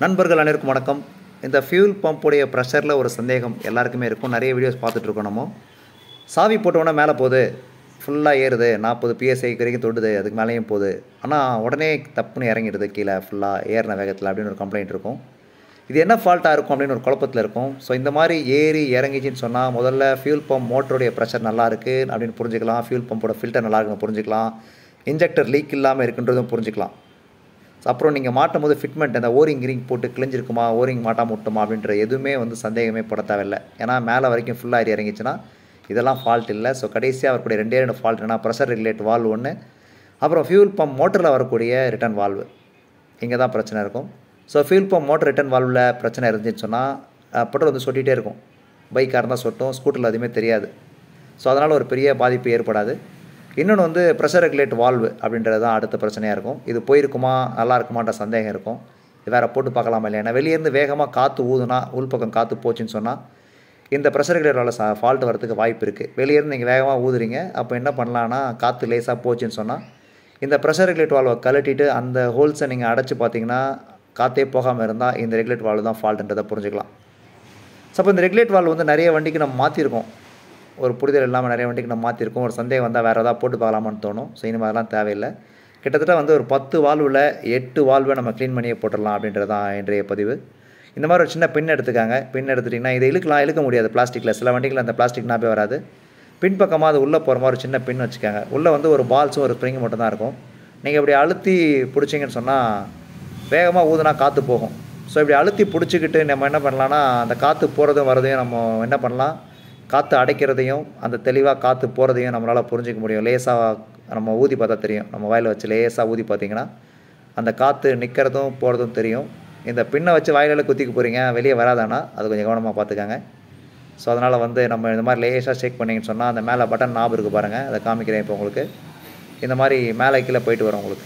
நண்பர்கள் அனைவருக்கும் வணக்கம். இந்த ஃபியூல் பம்புடைய ப்ரெஷரில் ஒரு சந்தேகம் எல்லாருக்குமே இருக்கும். நிறைய வீடியோஸ் பார்த்துட்ருக்கோம். நம்ம சாவி போட்டோன்னே மேலே போகுது, ஃபுல்லாக ஏறுது, 40 PSI வரைக்கும் தொடுது, அதுக்கு மேலேயும் போகுது. ஆனால் உடனே தப்புன்னு இறங்கிடுது கீழே ஃபுல்லாக ஏறின வேகத்தில் அப்படின்னு ஒரு கம்ப்ளைண்ட் இருக்கும். இது என்ன ஃபால்ட்டாக இருக்கும் அப்படின்னு ஒரு குழப்பத்தில் இருக்கும். ஸோ இந்த மாதிரி ஏறி இறங்கிச்சின்னு சொன்னால் முதல்ல ஃபியூல் பம்ப் மோட்டருடைய ப்ரெஷர் நல்லா இருக்குது அப்படின்னு புரிஞ்சுக்கலாம். ஃபியூல் பம்போட ஃபில்டர் நல்லா இருக்குன்னு புரிஞ்சுக்கலாம். இன்ஜெக்டர் லீக் இல்லாமல் இருக்குன்றதும் புரிஞ்சுக்கலாம். அப்புறம் நீங்கள் மாட்டும் போது ஃபிட்மெண்ட் அந்த ஓரிங் கிரிங் போட்டு கிழிஞ்சிருக்குமா, ஓரிங் மாட்டாமல் விட்டுமா அப்படின்ற எதுவுமே சந்தேகமே பட தேவையில்லை. ஏன்னா மேலே வரைக்கும் ஃபுல்லாக ஏறி இறங்கிச்சுன்னா இதெல்லாம் ஃபால்ட் இல்லை. ஸோ கடைசியாக வரக்கூடிய ரெண்டே ஃபால்ட் என்ன, ப்ரெஷர் ரெகுலேட் வால்வு ஒன்று, அப்புறம் ஃபியூல் பம்ப் மோட்டரில் வரக்கூடிய ரிட்டர்ன் வால்வு, இங்கே தான் பிரச்சனை இருக்கும். So fuel pump motor return வால்வில் பிரச்சனை இருந்துச்சுன்னு சொன்னால் பெட்ரோல் சொட்டிகிட்டே இருக்கும். பைக்காக இருந்தால் சொட்டும், ஸ்கூட்டரில் எதுவுமே தெரியாது. ஸோ அதனால் ஒரு பெரிய பாதிப்பு ஏற்படாது. இன்னொன்று ப்ரெஷர் ரெகுலேட் வால்வு அப்படின்றது தான் அடுத்த பிரச்சனையாக இருக்கும். இது போயிருக்குமா, நல்லா இருக்குமான்ற சந்தேகம் இருக்கும். வேறு போட்டு பார்க்கலாமா இல்லையா. ஏன்னா வெளியேருந்து வேகமாக காற்று ஊதுனா, உள்பக்கம் காற்று போச்சுன்னு சொன்னால் இந்த ப்ரெஷர் ரெகுலேட் வால்வு ஃபால்ட் வரதுக்கு வாய்ப்பு இருக்குது. வெளியேருந்து நீங்கள் வேகமாக ஊதுறீங்க, அப்போ என்ன பண்ணலான்னா காற்று லேசாக போச்சுன்னு சொன்னால் இந்த ப்ரெஷர் ரெகுலேட் வால்வை கழட்டிட்டு அந்த ஹோல்ஸை நீங்கள் அடைச்சி பார்த்தீங்கன்னா காற்றே போகாமல் இருந்தால் இந்த ரெகுலேட் வால்வு தான் ஃபால்ட்டுன்றதை புரிஞ்சுக்கலாம். ஸோ அப்போ இந்த ரெகுலேட் வால்வு நிறைய வண்டிக்கு நம்ம மாற்றிருக்கோம். ஒரு புரிதல் இல்லாமல் நிறைய வண்டிக்கு நம்ம மாற்றிருக்கோம். ஒரு சந்தேகம் வந்தால் வேறு எதாவது போட்டு பார்க்கலாமான்னு தோணும். ஸோ இனிமேல் அதெல்லாம் தேவையில்லை. கிட்டத்தட்ட ஒரு 10 வால்வில் 8 வால்வை நம்ம க்ளீன் பண்ணியே போட்டுடலாம் அப்படின்றது தான் இன்றைய பதிவு. இந்த மாதிரி ஒரு சின்ன பின் எடுத்துக்காங்க. பின் எடுத்துட்டிங்கன்னா இதை இழுக்க முடியாது பிளாஸ்டிக்கில். சில வண்டிகளில் அந்த பிளாஸ்டிக் நாப்பே வராது. பின்பக்கமாக அது உள்ளே போகிற மாதிரி ஒரு சின்ன பின் வச்சுக்காங்க. உள்ளே ஒரு பால்ஸும் ஒரு ஸ்ப்ரிங் மட்டும் தான் இருக்கும். நீங்கள் இப்படி அழுத்தி பிடிச்சிங்கன்னு சொன்னால் வேகமாக ஊதுனா காற்று போகும். ஸோ இப்படி அழுத்தி பிடிச்சிக்கிட்டு நம்ம என்ன பண்ணலான்னா அந்த காற்று போகிறதும் வரதையும் நம்ம என்ன பண்ணலாம், காற்று அடைக்கிறதையும் அந்த தெளிவாக காற்று போகிறதையும் நம்மளால் புரிஞ்சிக்க முடியும். லேசாக நம்ம ஊதி பார்த்தா தெரியும். நம்ம வாயில் வச்சு லேசாக ஊதி பார்த்திங்கன்னா அந்த காற்று நிற்கிறதும் போகிறதும் தெரியும். இந்த பின்னை வச்சு வாயிலில் குத்திக்க போகிறீங்க, வெளியே வராதானா அது கொஞ்சம் கவனமாக பார்த்துக்காங்க. ஸோ அதனால் நம்ம இந்த மாதிரி லேசாக செக் பண்ணிங்கன்னு சொன்னால் அந்த மேலே பட்டன் நாப் இருக்குது பாருங்கள், அதை காமிக்கிறேன் இப்போ உங்களுக்கு. இந்த மாதிரி மேலே கீழே போயிட்டு வரும் உங்களுக்கு.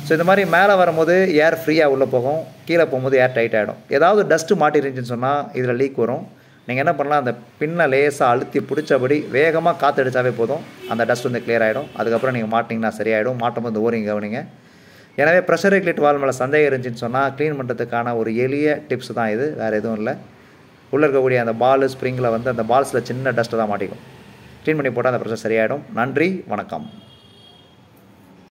ஸோ இந்த மாதிரி மேலே வரும்போது ஏர் ஃப்ரீயாக உள்ளே போகும், கீழே போகும்போது ஏர் டைட் ஆகிடும். ஏதாவது டஸ்ட்டு மாட்டிருந்துச்சின்னு சொன்னால் இதில் லீக் வரும். நீங்கள் என்ன பண்ணலாம், அந்த பின்னை லேசாக அழுத்தி பிடிச்சபடி வேகமாக காற்று அடித்தாவே போதும், அந்த டஸ்ட் கிளியர் ஆகிடும். அதுக்கப்புறம் நீங்கள் மாட்டிங்கன்னா சரியாயிடும். மாட்டும் போது ஓரிங் கவனிங்க. எனவே ப்ரெஷர் ரெகுலேட் வால்வு மேலே சந்தேகம் இருந்துச்சுன்னு சொன்னால் க்ளீன் பண்ணுறதுக்கான ஒரு எளிய டிப்ஸ் தான் இது, வேறு எதுவும் இல்லை. உள்ளே இருக்கக்கூடிய அந்த பால் ஸ்ப்ரிங்கில் அந்த பால்ஸில் சின்ன டஸ்ட்டு தான் மாட்டிக்கும். க்ளீன் பண்ணி போட்டால் அந்த ப்ரெஷர் சரியாயிடும். நன்றி, வணக்கம்.